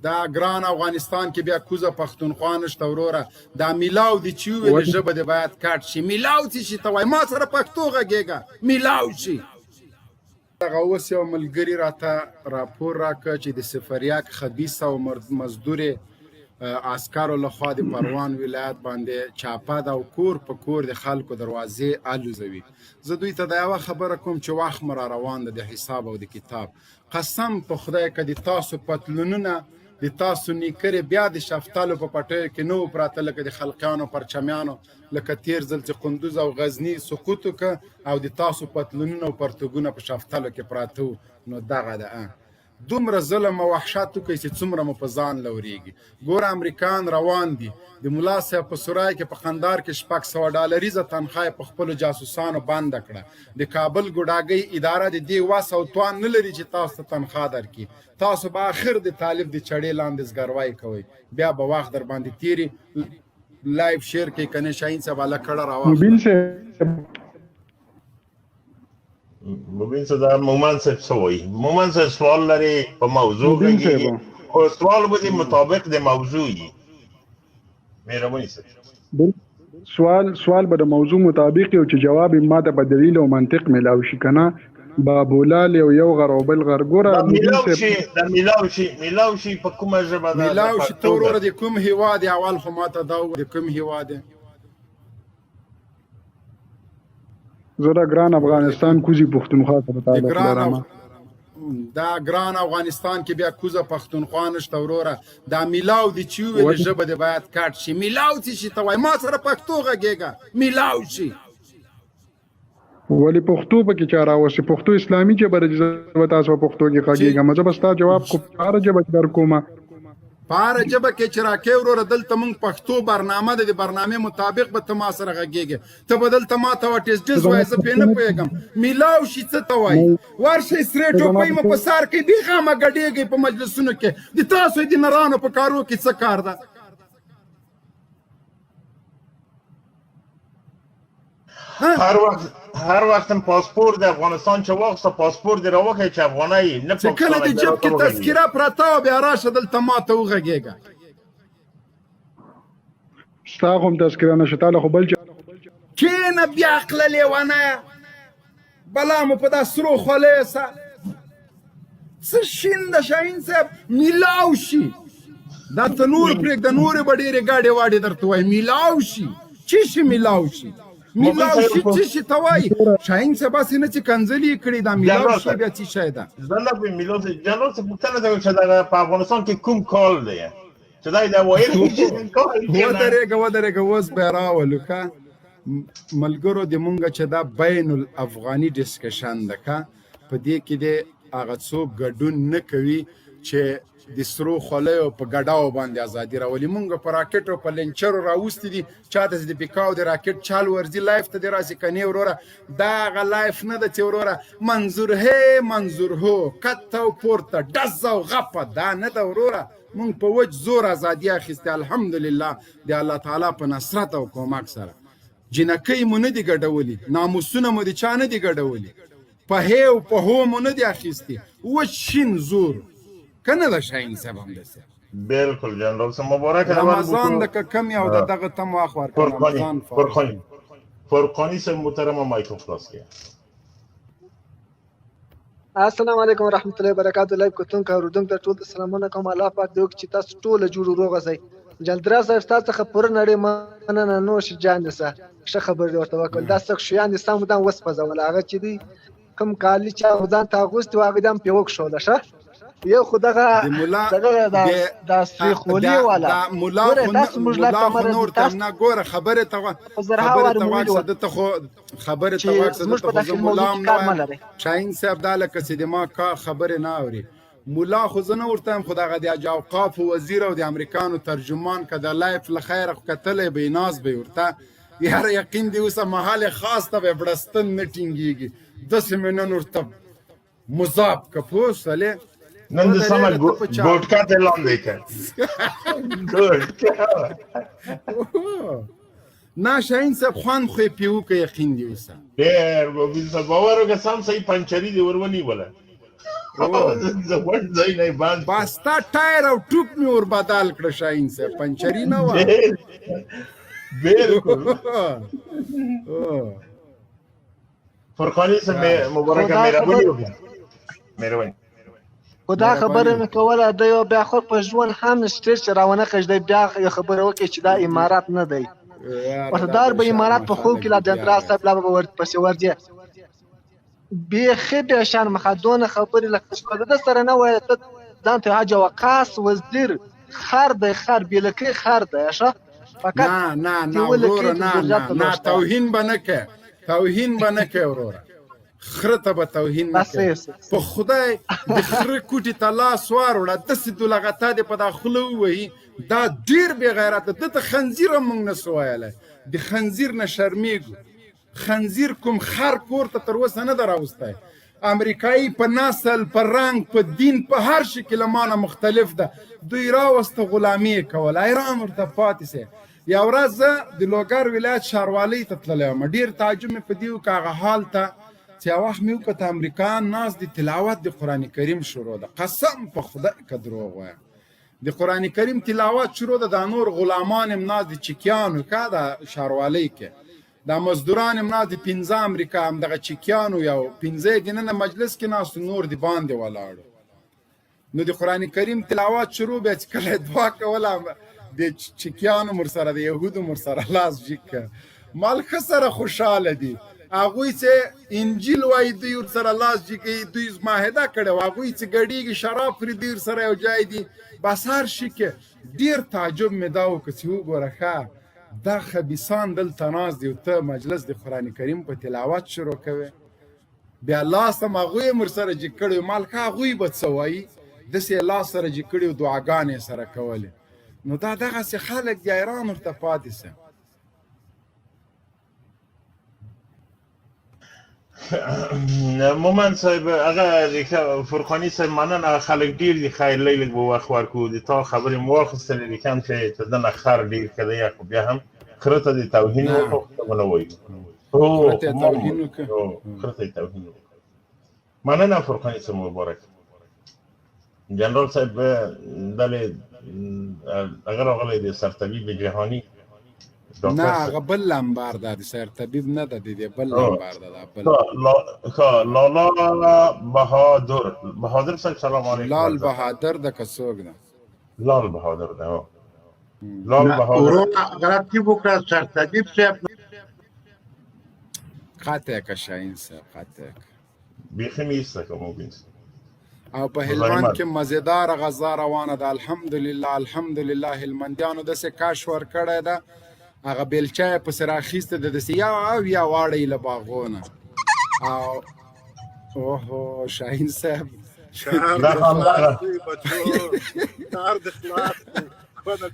دا ګران افغانستان کې بیا کوزه پښتونخوا نشته وروره دا میلاو دي چې وویلې ژبه دې باید کټ شي میلاو څه شي ته وایي ما سره پښتو غږېږه میلاو شي دغه اوس یو ملګري راته راپور راکړه چې د سفریاک خبیثه او مزدورې عسکرو لخوا د پروان ولایت باندې چاپه ده او کور په کور د خلکو دروازې الوزوي زه دوی ته دا یوه خبره کوم چې وخت مو را روان ده د حساب او د کتاب قسم په خدای که د تاسو پتلونونه د تاسو نیکرې بیا د شفتالو په پټیو کې نه و پراته لکه د خلقیانو پرچمیانو لکه تیر ځل چې قندوز او غزني سقوط وکړه او د تاسو پتلونونه او پرتګونه په شفتالو کې پراته وو نو دغه ده دومره ظلم او وحشت وکړئ چې څومره مو په ځان لورېږي ګوره امریکایان روان دي د ملا صاحب په سرای کې په قندار کې $600 تنخواه په خپلو جاسوسانو بنده کړه د کابل ګوډاګۍ اداره د دې وس او توان نه لري چې تاسو ته تنخواه درکړي تاسو به آخر د طالب د چړې لاندې زګروی کوئ بیا به وخت در باندې تیري لایف شیر کې کنه شاهین صاحب الله کړه راوخ مبین صاحب مومن صاحب سوئی مومن صاحب سوال لري په موضوع کې او سوال به مطابق د موضوعي مهرباني صاحب سوال به د موضوع مطابق او چې جواب ماته په دلیل او منطق ملاوي شي کنه بابولال یو غر او بل غر ګوره ملاوي په کومه ژبه ده ملاوي تورور د کوم هیواد اول خو ماته دا د کوم هیواد زړه ګران افغانستان کوزي پښتونخوا سره تعلق لرم دا ګران افغانستان کې بیا کوزه پښتونخوا نشته وروره دا میلاو دي چې وویلې ژبه دې باید کټ شي میلاو څه شي ته وایي ما سره پښتو غږېږه میلاو شي ولې پښتو پکې چا راوستې پښتو اسلامي ژبه ده چې زه تاسو په پښتو کې غږېږم زه به ستا جواب خو په هره ژبه کې درکوم په هره ژبه کې چې راکې وروره دلته موږ پښتو برنامه ده د برنامې مطابق به ته ما سره غږېږې ته به دلته ما ته وټیس ډیز وایي زه پرې نه پوهېږم میلاو شي څه ته وایي ورشئ سرې ټوپۍ مو په سر کوي بېخامه ګډېږئ په مجلسونو کې د تاسو د نرانو په کارو کې څه کار ده هر وقت پاسپورت د افغانستان چې واخسته پاسپورت دی راوخی چې افغانۍ نه چې کله د جب کې تذکره پرته وه بیا راشه دلته ما ته وغږېږه ستا خو هم تذکره نشته تا له خو بل کښېنه بیا عقله لیونیه بلا مو په دا سرو خولۍ سه څه شین ده شاهین صاحب میلاو شي دا ته نور پرېږده نورې به ډېرې ګاډې واډې درته وایي میلاو شي څه شي میلاو شي میلاو شي څه شي ته وایي شاهین صاحب هسې نه چې کنځلې یې کړي دا میلاو شي بیا څه شی ده زه نه پوهېږم میلاو شي جنرال صاحب پوښتنه ده چې دغه په افغانستان کې کوم کال دی چې دا یې ویل ودرېږه اوس به یې راولو که ملګرو د مونږ چې دا بین الافغاني ډسکشن ده که په دې کې د هغه څوک ګډون نه کوي چې د سرو خولیو په ګډاو باندې ازادي راولي مونږ په راکټ او په لنچرو راوستي دي چاته چې د پیکاو د راکټ چال ورځي لایف ته دې راسي کنې وروره دا هغه لایف نه ده چې وروره منظور هی منظور هو کته او پورته ډزه او غپه دا نه ده وروره مونږ په وچ زور ازادي اخیستې الحمدلله د الله تعالی په نصرت او کومک سره جنکۍ مو نه دي ګډولي ناموسونه مو د چا نه دي ګډولي په هی او په هو مو نه دي اخیستي وچ شین زور کنه دا شاهین صاحب هم دسته بالکل جنرال صاحب مبارک رمضان د کم یو دغه تم واخور رمضان فرقانی صاحب محترم مایکرو خلاص کړه السلام علیکم ورحمۃ اللہ وبرکاتہ لایو کوتونکو اوردونکو ته ټول سلامونه کوم الله پاک دې وکړي چې تاسو ټول جوړ روغ اوسئ جلدرا صاحب تاسو څخه پوره نړۍ مننه نو شي جان دي سه ښه خبر دی ورته وکړل دا څه شیان دي سم دان وسپځول هغه چې دی کوم کالی چې ځان تاغوست واغې دم پیوک شو ده شه یو خدغه دا سریخولی والا دا مولا نور تم نه ګوره خبره ته واکسه ته خو خبره ته واکسه ته خو مولا نه شاهین صاحب دا لکه چې د ما کا خبره نه اوري مولا خو زه نه ورته یم خو دغه د اوقاف وزیر او د امریکانو ترجمان که د لایف له خیره خو کتلی به یې ناز به یې ورته یاره یقین دې اوسه محل خاص ته به یې بړستن نه ټینګېږي داسې مې نن ورته مذاب که پوه شولې نن د سمه ګوټکا ته لاندې کړ نه شاهین صاحب خوند خو یې پیو که یقین دې اوسه ډېر ګوبین صاحب باور وکړه سم صحیح پنچري دې ور ونیوله زه ون ځای نه باندې باستا ټایر او ټوپ مې ور بدل کړ شاهین صاحب پنچري نه و بالکل فرقانی صاحب مبارکه مهرباني وکړه مهرباني خو دا خبره مې کوله د یو بیا خو په ژوند هم سټیج چې راونه کړ بیا یو خبره وکړي چې دا امارات نه دی وردار به امارات په خوب کې لا د اندرا صاحب لا به ورپسې ورځي بیخي بیا شان مخدونه خبرې لکه شپه د سره نه وایي ته ځان ته حاج وقاص وزیر خر دی خر بیلکې خر دی ښه نه نه نه وروره نه توهین به نه کوې توهین به نه کوې وروره خره ته به توهین نه کوې په خدای د خره کوټې ته لاس واروړه داسې دولغته دې په دا خوله ووهي دا ډېر بې غیرته ده ته خنزیر هم موږ نه سو ویلی د خنزیر نه شرمېږو خنزیر کوم خر کور ته تر اوسه نه ده راوستی امریکایي په نسل په رنګ په دین په هر شي کې له مانه مختلف ده دوی راوسته غلامي یې کوله حیران ورته پاتې سئ یوه ورځ زه د لوګر ولایت ښاروالۍ ته تللی وم ډېر تعجب مې په دې وکړه هغه حال ته چې یو وخت مې وکړه امریکایان ناست د تلاوت د قرآن کریم شروع ده قسم په خدای که دروغ وایم د قرآن کریم تلاوت شروع ده دا نور غلامان هم ناست د چیکیانو که د ښاروالۍ کې دا مزدوران هم ناست د پنځه امریکا همدغه چیکیانو یو پنځه دننه مجلس کې ناست نور د باندې ولاړو نو د قرآن کریم تلاوت شروع بیا چې کله دعا کوله د چیکیانو مر سره د یهودو مر سره لاس جګ کړ مال ښه سره خوشحاله دي هغوی چې انجیل وایي دوی ورسره لاس جګوي دوی معاهده کړې وه هغوی چې ګډېږي شراب خوري دوی ورسره یو ځای دي بس هر شي کې ډېر تعجب مې دا وکړه چې وګوره ښه دا خبیثان دلته ناست دي او ته مجلس د قرآن کریم په تلاوت شروع کوې بیا لاس هم هغوی هم ورسره جګ کړی مال ښه هغوی به څه وایي داسې یې لاس سره جګ کړي او دعاګانې یې سره کولې نو دا دغسې خلک دي حیران ورته پاتې شه مومن صاحب هغه فرقانی صاحب مننه خلک ډېر دي خیر لږ به وخت ورکړو د تا خبرې مو واخیستلې لیکن چې ته دنه خر ډېر کړی یا خو بیا هم خره ته د توهین وکړو ونه وایي خره ته یې توهین وکړو مننه فرقانی صاحب مبارک جنرال صاحب دلې هغه راغلی د سرطبیب جهاني نه هغه بل لمبر ده د سرطبیب نه ده د بل لمبر ده لالا بهادر صاحب سلام علیکم لال بهادر ده که څوک ده لال بهادر ده لال بهادر غلطي وکړه سرطبیب صاحب قطع که شاهین صاحب قطع بیخي مې ایسته که ممکن او په هلمند کې مزیدار غذا روانه ده الحمدلله الحمدلله هلمندیانو داسې کاش ورکړی ده هغه بیلچه یې پسې راخیسته ده داسې یا واړی له باغونه او اوهو شاهین صاحب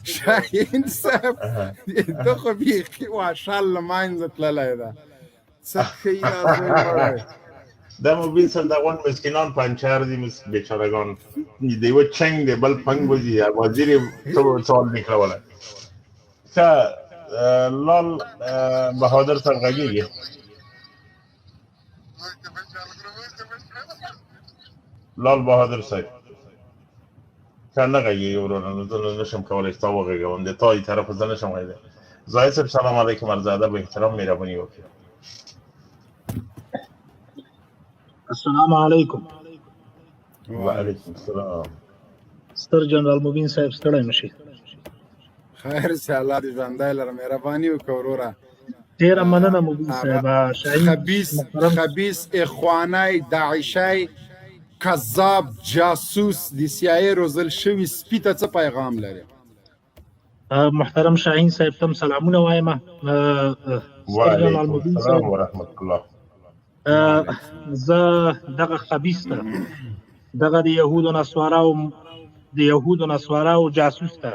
شاهین صاحب ته خو بیخي واشال له منځه تللی ده څه ښه یاد دا مبین صاحب دا غون مسکینان پنچر دي بیچارگان دیو چنگ دی بل پنگ بزی وزیر تو سوال نکروله که لال بهادر صاحب غگیگی لال بهادر صاحب که نغگیگی ورونه نزل نشم کول اشتاوا غگوان دی تا ای طرف ازل نشم غیده زاید صاحب سلام علیکم ارزاده به احترام میربانی وکر السلام علیکم وعلیکم السلام ستر جنرال مبین صاحب ستړی مشي خیر شه الله دې ژوندی لره مهرباني وکړه وروره ډېره مننه مبین صاحب خبیث اخوانی داعشی کذاب جاسوس د CIA روزل شوي سپي ته څه پیغام لري محترم شاهین صاحب تم سلامونه وایم وعلیکم السلام ورحمت الله زه دغه خبیث ته دغه د یهودو نصواراو جاسوس ته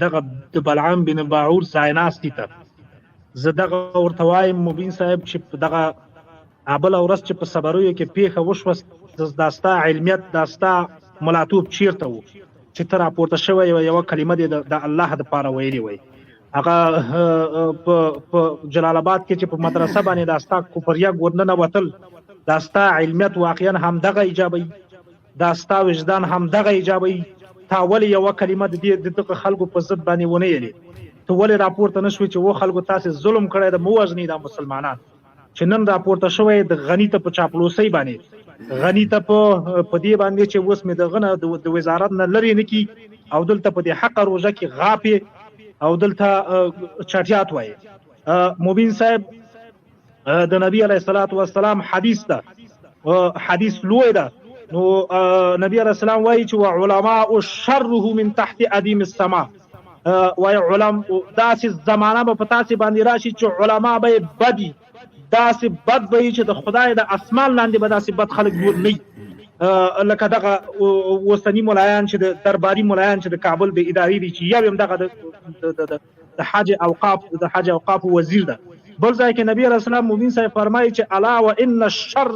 دغه د بلعام بن باعور ځایناستي ته زه دغه ورته وایم مبین صاحب چې دغه بله ورځ چې په صبریو کې پیښه وشوه دا ستا علمیت دا ستا ملاتوب چیرته و چې ته راپورته شوی یوه کلمه دې د الله دپاره ویلې وی هغه په جلال آباد کې چې په مدرسه باندې دا ستا کوپریه ورننه وتل دا ستا علمیت واقعا هم دغه ایجابوي، دا ستا وجدان هم دغه ایجابوي. تا ولې یوه کلمه د دغه خلکو په ضد باندې ونه یلې؟ ته ولې راپورته نه شوې چې و خلکو تاسې ظلم کړی د مو وژنئ دا مسلمانان چې نن راپورته شوی د غني ته په چاپلوسۍ باندې، غني ته په دې باندې چې اوس مې دغه نه د وزارت نه لرې نه کي او دلته په دې حقه روژه کې غاپې او دلته چټیات وایي. مبین صاحب د نبی علیه الصلاة والسلام حدیث ده، حدیث لوی ده. نو نبی علیه السلام وایي چې وعلماء شره من تحت ادیم السما، وایي داسې زمانه به په تاسې باندې راشي چې علما به بدي، داسې بد به وي چې د خدای د اسمان لاندې به داسې بد خلک نور نه وي، لکه دغه اوسني ملایان چې د درباري ملایان چې د کابل د ادارې دي چې یو هم دغه د حج اوقاف وزیر ده. بل ځای کې نبی علیه السلام مبین صاحب فرمایي چې الا وان الشر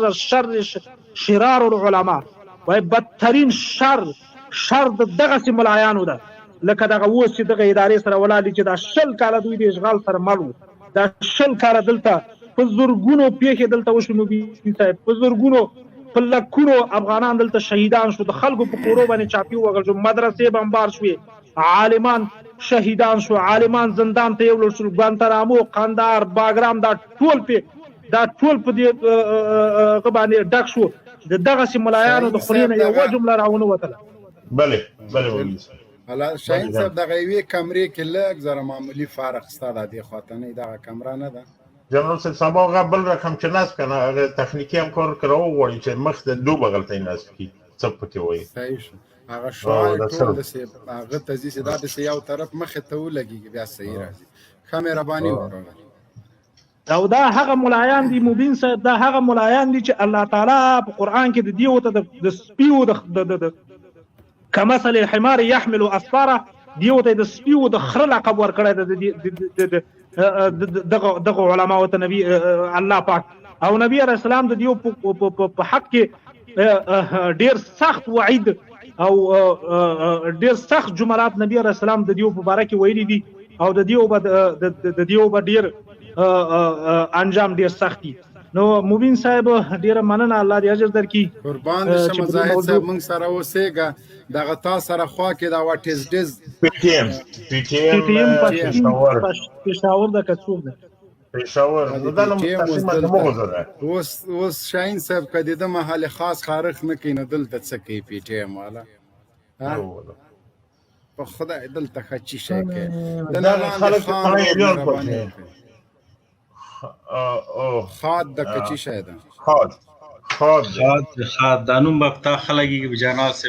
شرار العلماء، وایي بدترین شر د دغسې ملایانو ده، لکه دغه اوس چې دغه ادارې سره ولاړ دي چې دا 20 کاله دوی د اشغال سره مل وو، دا 20 کاله دلته په زرګونو پیښې دلته وشو مبین صاحب، په زرګونو په لکونو افغانان دلته شهیدان شو، د خلکو په کورو باندې چاپی وغږل شو، مدرسې بمبار شوې، عالمان شهیدان شو، عالمان زندان ته یوړل شول، ګوانتانامو، قندهار، باګرام، دا ټول په دې باندې ډک شو. د دغسې ملایانو د خولې نه یوه جمله راونه وتله. بله شاهین صاحب دغه یوې کمرې کې لږ زره معمولي فارق ستا د دې خواته دغه کمره نه ده جنرال صاحب؟ سبا هغه بل رقم چې نصب کنه هغه تخنیکي همکار که راوغواړي چې مخ د دو بغل ته یې نصب کړي، څه پکې وایي؟ صحیح شو. هغه شعاع ټول داسې هغه ته ځي چې دا داسې یو طرف مخې ته ولګېږي بیا صحیح راځي. ښه مهرباني وکړه. او دا هغه ملایان دي مبین صاحب، دا هغه ملایان دي چې الله تعالی په قرآن کې د دیو ته د سپیو د کمثل الحمار یحمل اسفاره، دیو ته د سپیو د خره لقب ورکړی دغه علماو ته نبی الله پاک. او نبی علیه السلام د دیو په حق کې ډیر سخت وعید او ډیر سخت جملات نبی علیه السلام د دیو په باره کې ویلي دي، او د دیو به ډیر انجام ډیر سختی. نو مبین صاحب ډیره مننه، الله دې اجر درکړي. قربان دې شم زاهد صاحب، موږ سره اوسېږه دغه تا سره خوا کې دا واټ از ډز پېښور د کڅوړ ده پېښور دا نه مستقیمه د مغزو ده. اوس شاهین صاحب که د ده محل خاص خارخ نه کوي نو دلته څه کوي پی ټی ایم والا؟ په خدای دلته ښه چی شی کوي د نه خاد د کچی شاید خاد دا نوم به تا خلګي جناب سے